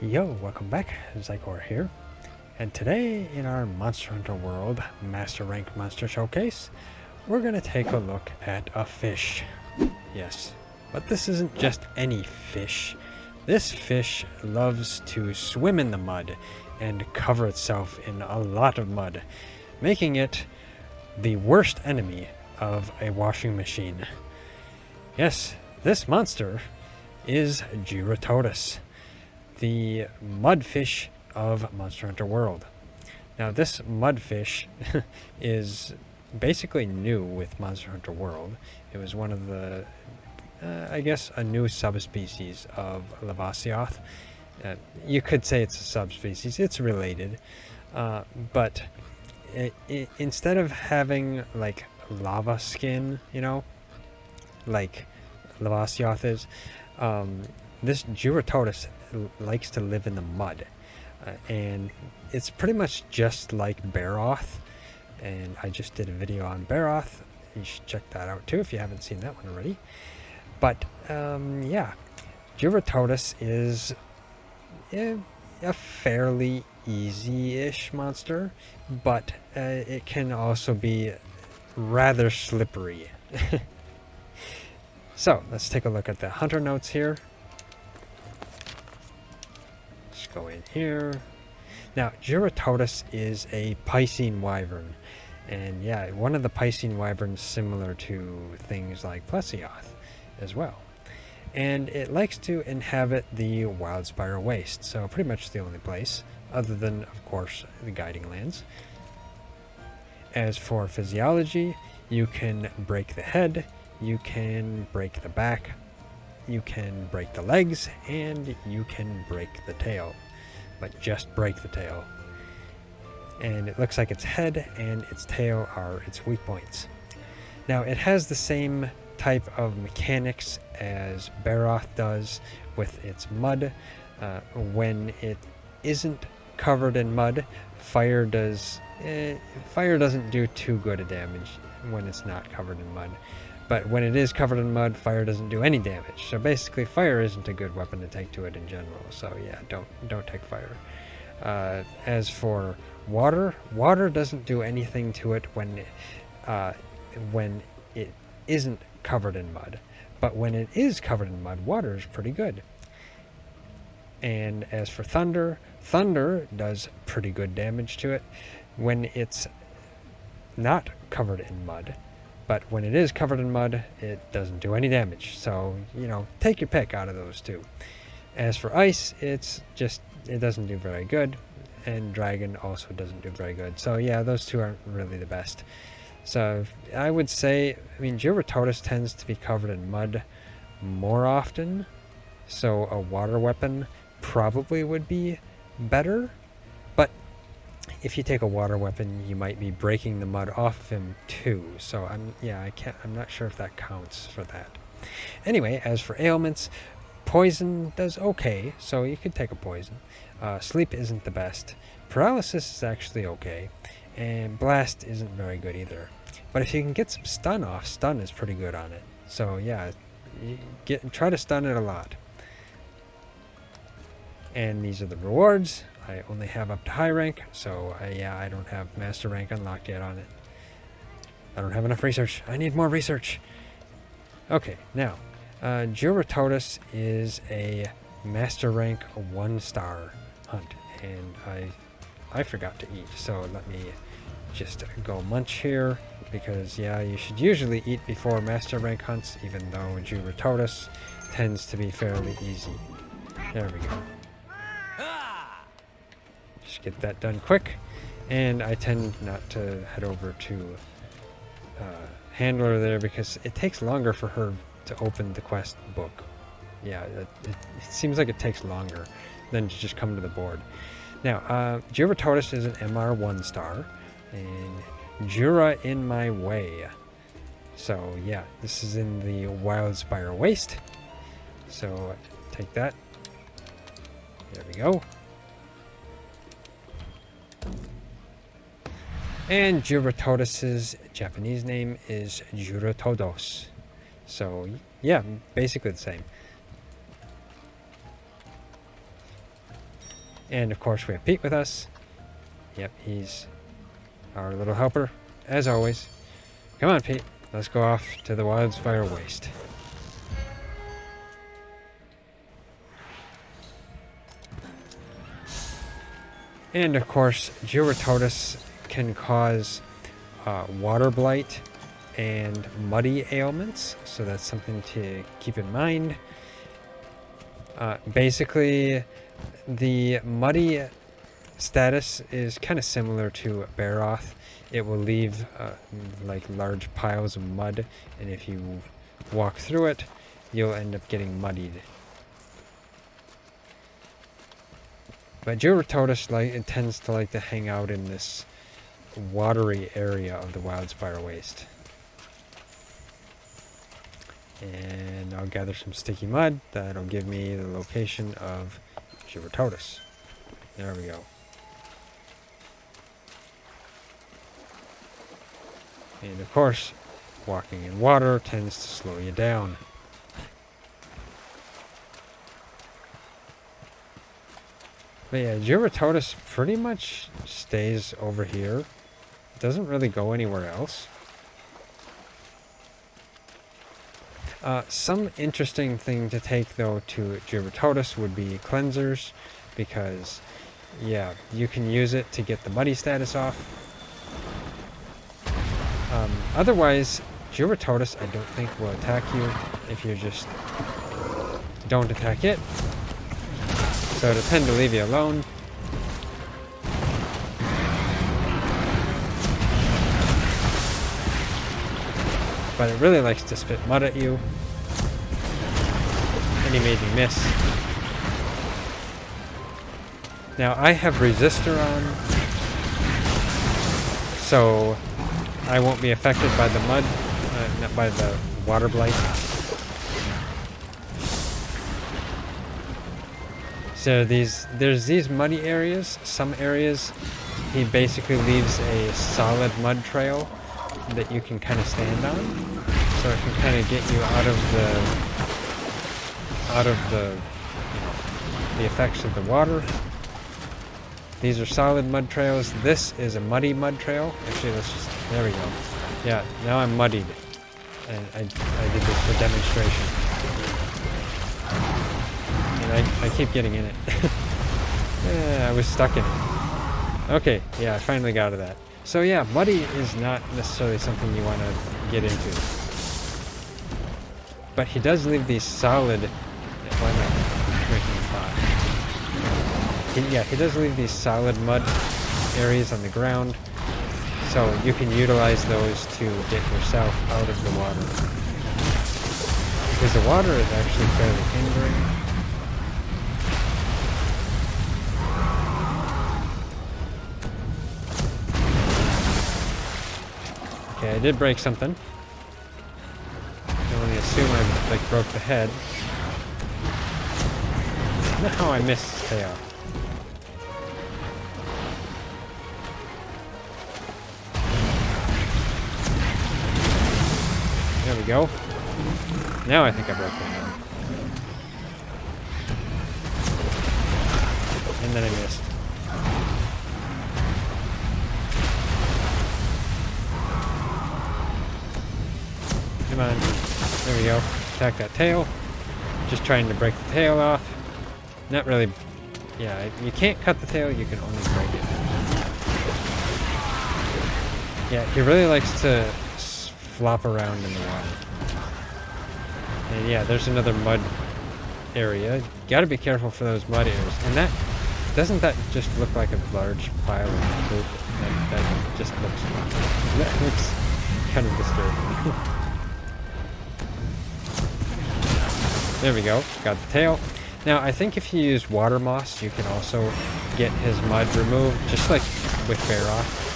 Yo, welcome back, Zykor here, and today in our Monster Hunter World Master Rank Monster Showcase, we're going to take a look at a fish. Yes, but this isn't just any fish. This fish loves to swim in the mud and cover itself in a lot of mud, making it the worst enemy of a washing machine. Yes, this monster is Jyuratodus, the mudfish of Monster Hunter World. Now, this mudfish is basically new with Monster Hunter World. It was one of the, I guess, a new subspecies of Lavasioth. You could say it's a subspecies. It's related, but instead of having like lava skin, like Lavasioth is, this Jyuratodus likes to live in the mud, and it's pretty much just like Baroth, and I just did a video on Baroth. You should check that out too if you haven't seen that one already. But yeah, Jyuratodus is a fairly easy-ish monster, but it can also be rather slippery. So let's take a look at the hunter notes here. Go in here. Now, Jyuratodus is a piscine wyvern, and yeah, one of the piscine wyverns similar to things like Plesioth as well. And it likes to inhabit the Wildspire Waste, so pretty much the only place, other than, of course, the Guiding Lands. As for physiology, you can break the head, you can break the back, you can break the legs, and you can break the tail, but just break the tail. And it looks like its head and its tail are its weak points. Now, it has the same type of mechanics as Baroth does with its mud. When it isn't covered in mud, fire doesn't do too good a damage when it's not covered in mud. But when it is covered in mud, fire doesn't do any damage. So basically, fire isn't a good weapon to take to it in general. So yeah, don't take fire. As for water, water doesn't do anything to it when it isn't covered in mud. But when it is covered in mud, water is pretty good. And as for thunder, thunder does pretty good damage to it when it's not covered in mud. But when it is covered in mud, it doesn't do any damage. So, take your pick out of those two. As for ice, it doesn't do very good. And dragon also doesn't do very good. So yeah, those two aren't really the best. So I would say, Jyuratodus tends to be covered in mud more often. So a water weapon probably would be better. But if you take a water weapon, you might be breaking the mud off of him too. So I'm not sure if that counts for that. Anyway, as for ailments, poison does okay, so you could take a poison. Sleep isn't the best. Paralysis is actually okay, and blast isn't very good either. But if you can get some stun off, stun is pretty good on it. So yeah, try to stun it a lot. And these are the rewards. I only have up to high rank, so I don't have master rank unlocked yet on it. I don't have enough research. I need more research. Okay, now, Jyuratodus is a master rank 1-star hunt, and I forgot to eat, so let me just go munch here, because yeah, you should usually eat before master rank hunts, even though Jyuratodus tends to be fairly easy. There we go. Just get that done quick, and I tend not to head over to Handler there because it takes longer for her to open the quest book. Yeah, it seems like it takes longer than to just come to the board. Now, Jyuratodus is an MR 1-star, and Jura in my way. So yeah, this is in the Wildspire Waste. So take that. There we go. And Jyuratodus' Japanese name is Jyuratodus. So yeah, basically the same. And of course we have Pete with us. Yep, he's our little helper, as always. Come on, Pete. Let's go off to the wildfire waste. And of course, Jyuratodus can cause water blight and muddy ailments, so that's something to keep in mind. Basically, the muddy status is kind of similar to Baroth. It will leave like large piles of mud, and if you walk through it, you'll end up getting muddied. But Jyuratodus it tends to like to hang out in this watery area of the wildfire waste. And I'll gather some sticky mud. That'll give me the location of Jyuratodus. There we go. And of course, walking in water tends to slow you down. But yeah, Jyuratodus pretty much stays over here. It doesn't really go anywhere else. Some interesting thing to take though to Jyuratodus would be cleansers, because yeah, you can use it to get the muddy status off. Otherwise, Jyuratodus I don't think will attack you if you just don't attack it. So it'll tend to leave you alone. But it really likes to spit mud at you. And he made me miss. Now I have resistor on, so I won't be affected by the mud, not by the water blight. So there's these muddy areas. Some areas he basically leaves a solid mud trail that you can kind of stand on, so it can kind of get you out of the the effects of the water. These are solid mud trails. This is a muddy mud trail. Actually, there we go. Yeah, now I'm muddied, and I did this for demonstration. I keep getting in it. Yeah, I was stuck in it. Okay, yeah, I finally got to that. So yeah, muddy is not necessarily something you want to get into. But he does leave these solid... Why am I drinking pot? He does leave these solid mud areas on the ground. So you can utilize those to get yourself out of the water. Because the water is actually fairly hindering. Okay, I did break something. I can only assume I broke the head. No, I missed his tail. There we go. Now I think I broke the head. And then I missed. Come on. There we go. Attack that tail. Just trying to break the tail off. Not really... Yeah, you can't cut the tail, you can only break it. Yeah, he really likes to flop around in the water. And yeah, there's another mud area. You gotta be careful for those mud areas. And doesn't that just look like a large pile of poop? That just looks... That looks kind of disturbing. There we go, got the tail. Now, I think if you use water moss, you can also get his mud removed, just like with Baroth.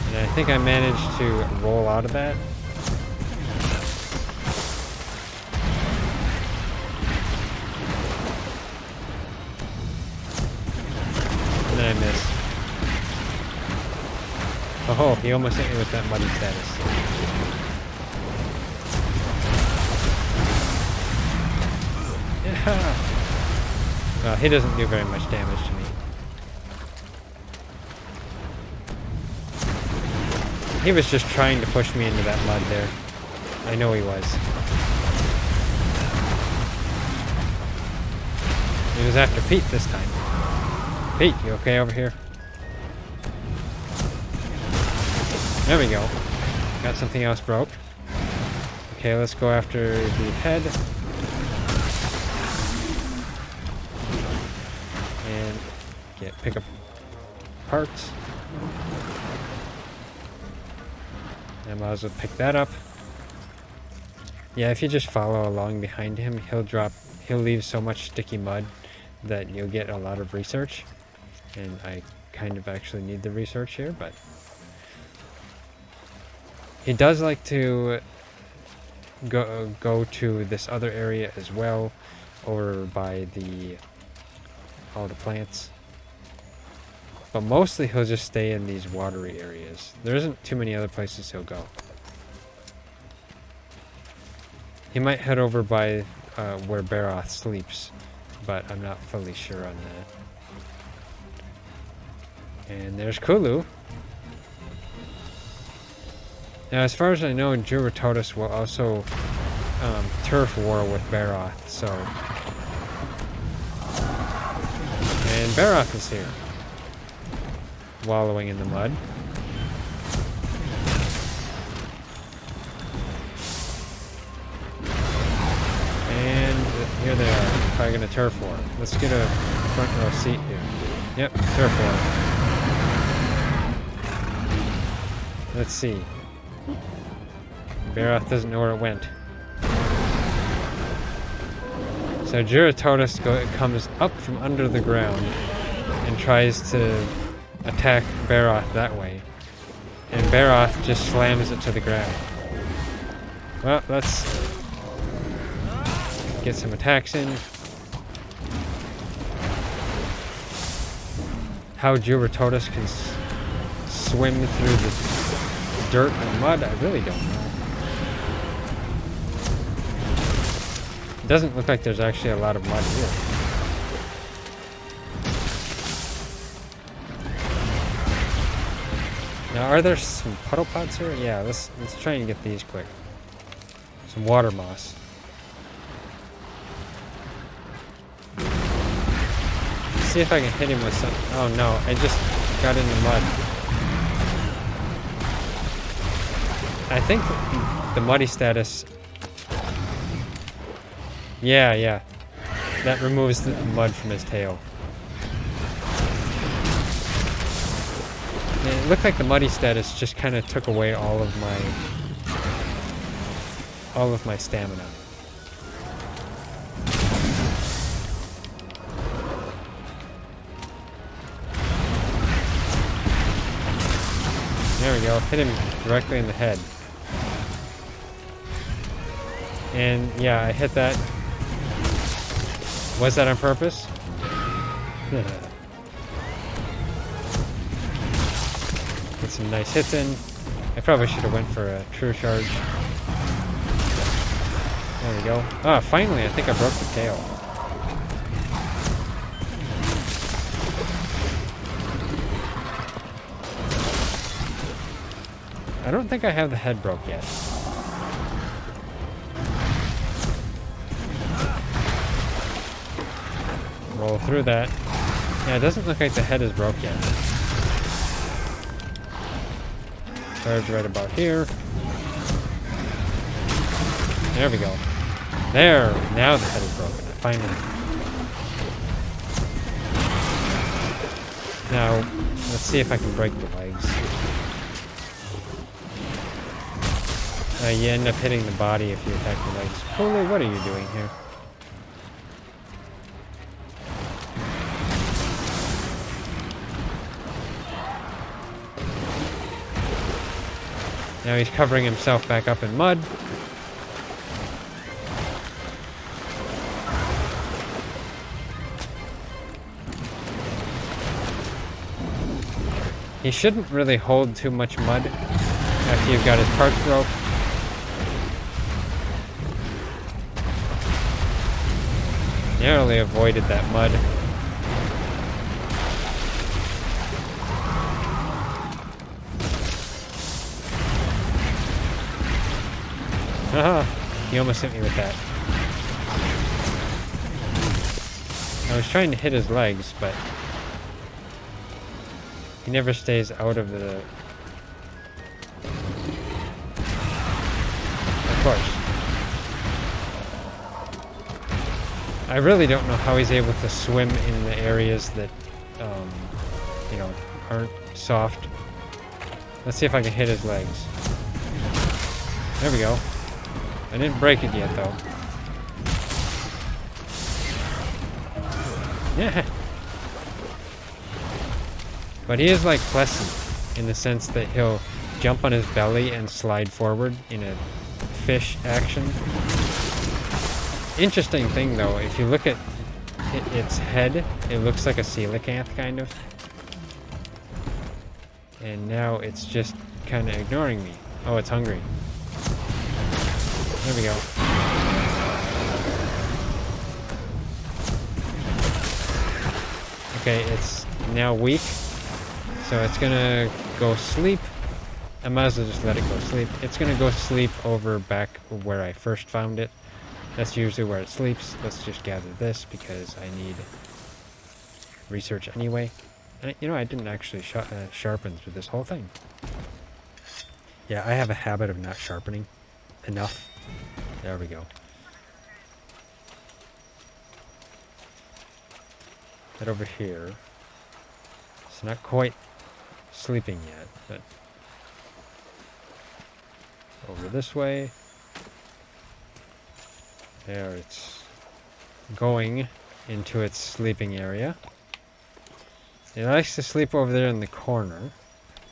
And I think I managed to roll out of that. And then I missed. Oh, he almost hit me with that muddy status. Yeah. Well, he doesn't do very much damage to me. He was just trying to push me into that mud there. I know he was. He was after Pete this time. Pete, you okay over here? There we go. Got something else broke. Okay, let's go after the head. And pick up parts. I might as well pick that up. Yeah, if you just follow along behind him, he'll leave so much sticky mud that you'll get a lot of research. And I kind of actually need the research here, but he does like to go to this other area as well, over by all the plants. But mostly he'll just stay in these watery areas. There isn't too many other places he'll go. He might head over by where Baroth sleeps, but I'm not fully sure on that. And there's Kulu. Now, as far as I know, Jyuratodus will also turf war with Baroth, so... And Baroth is here, wallowing in the mud. And here they are, probably gonna turf war. Let's get a front row seat here. Yep, turf war. Let's see. Baroth doesn't know where it went. So Jyuratodus comes up from under the ground and tries to attack Baroth that way. And Baroth just slams it to the ground. Well, let's get some attacks in. How Jyuratodus can swim through the dirt and mud, I really don't know. It doesn't look like there's actually a lot of mud here. Now, are there some puddle pots here? Yeah, let's try and get these quick. Some water moss. See if I can hit him with some... Oh no, I just got in the mud. I think the muddy status... Yeah. That removes the mud from his tail. And it looked like the muddy status just kind of took away all of my stamina. There we go. Hit him directly in the head. And yeah, I hit that. Was that on purpose? Get some nice hits in. I probably should have went for a true charge. There we go. Ah, finally, I think I broke the tail. I don't think I have the head broke yet. Roll through that. Yeah, it doesn't look like the head is broke yet. Charge right about here. There we go. There! Now the head is broken. Finally. Now, let's see if I can break the legs. You end up hitting the body if you attack the legs. Holy, what are you doing here? Now he's covering himself back up in mud. He shouldn't really hold too much mud after you've got his parts broke. Narrowly avoided that mud. Haha, he almost hit me with that. I was trying to hit his legs, but he never stays out of the... Of course. I really don't know how he's able to swim in the areas that, you know, aren't soft. Let's see if I can hit his legs. There we go. I didn't break it yet, though. Yeah. But he is like Plessy in the sense that he'll jump on his belly and slide forward in a fish action. Interesting thing, though, if you look at its head, it looks like a coelacanth, kind of. And now it's just kind of ignoring me. Oh, it's hungry. There we go. Okay, it's now weak, so it's gonna go sleep. I might as well just let it go sleep. It's gonna go sleep over back where I first found it. That's usually where it sleeps. Let's just gather this because I need research anyway. And you know, I didn't actually sharpen through this whole thing. Yeah, I have a habit of not sharpening enough. There we go. Head over here. It's not quite sleeping yet, but over this way. There, it's going into its sleeping area. It likes to sleep over there in the corner.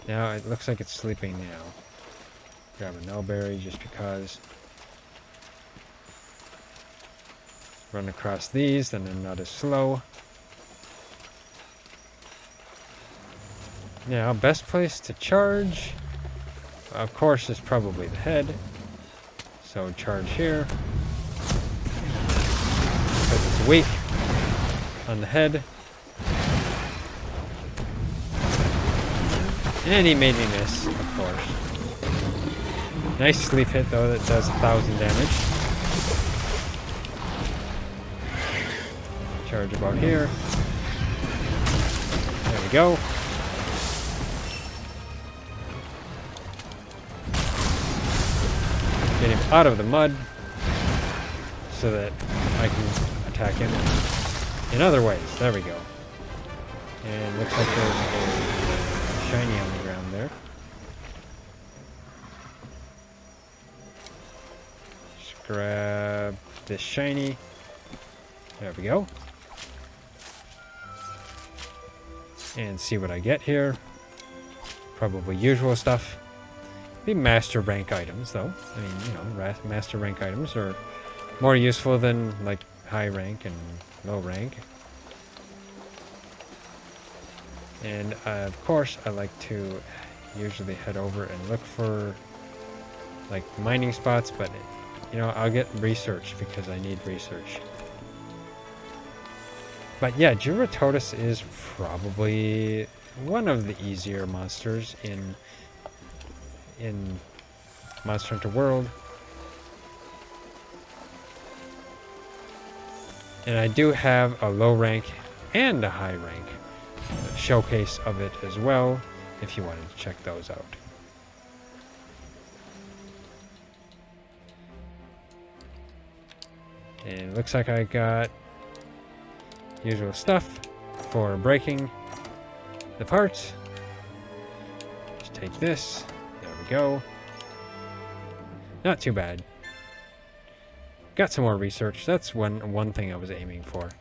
Now it looks like it's sleeping now. Grab a nullberry just because. Run across these, then I'm not as slow. Now, best place to charge, of course, is probably the head. So charge here. Because it's weak on the head. And he made me miss, of course. Nice sleep hit, though, that does 1,000 damage. Charge about here. There we go. Get him out of the mud so that I can attack him in other ways. There we go. And looks like there's a shiny on the ground there. Just grab this shiny. There we go. And see what I get here. Probably usual stuff. Be master rank items, though. I mean, you know, master rank items are more useful than, like, high rank and low rank. And, of course, I like to usually head over and look for, like, mining spots, but, you know, I'll get research because I need research. But yeah, Jyuratodus is probably one of the easier monsters in Monster Hunter World. And I do have a low rank and a high rank showcase of it as well, if you wanted to check those out. And it looks like I got usual stuff for breaking the parts. Just take this. There we go. Not too bad. Got some more research. That's one thing I was aiming for,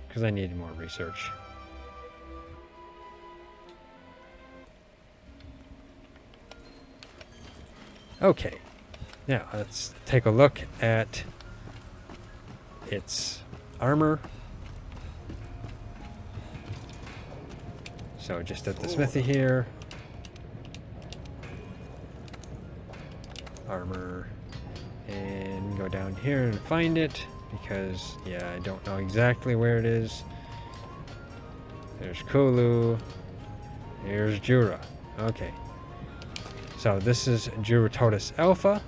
because I needed more research. Okay. Now, let's take a look at its armor. So just at the smithy here. armor, and go down here and find it, because, yeah, I don't know exactly where it is. There's Kulu. Here's Jura. Okay. So this is Jyuratodus Alpha.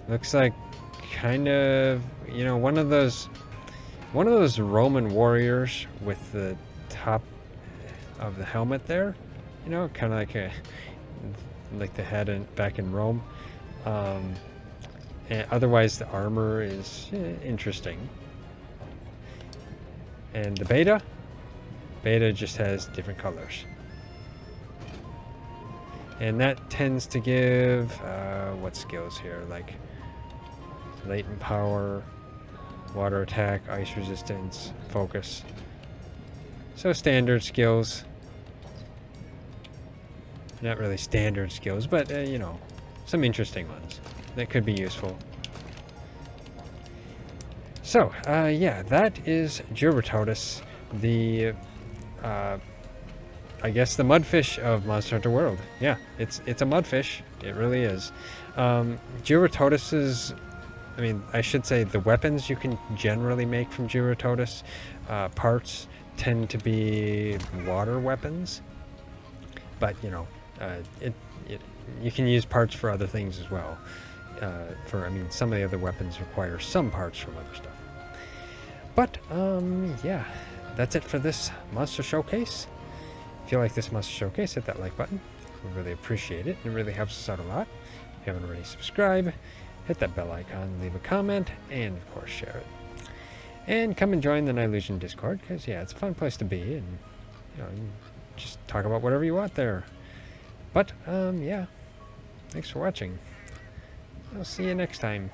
Looks like kind of, you know, one of those Roman warriors with the top of the helmet there. You know, kind of like the head back in Rome. And otherwise, the armor is interesting. And the beta just has different colors. And that tends to give, what skills here? Like latent power, water attack, ice resistance, focus. So standard skills. Not really standard skills, but, you know, some interesting ones that could be useful. So, yeah, that is Jyuratodus, the, I guess the mudfish of Monster Hunter World. Yeah, it's a mudfish. It really is. Jyuratodus's, I mean, I should say the weapons you can generally make from Jyuratodus parts tend to be water weapons. But, you know, you can use parts for other things as well. I mean, some of the other weapons require some parts from other stuff. But, yeah, that's it for this Monster Showcase. If you like this Monster Showcase, hit that like button. We really appreciate it. It really helps us out a lot. If you haven't already, subscribe, hit that bell icon, leave a comment, and, of course, share it. And come and join the Nylusion Discord, because, yeah, it's a fun place to be, and, you know, you just talk about whatever you want there. But, yeah, thanks for watching. I'll see you next time.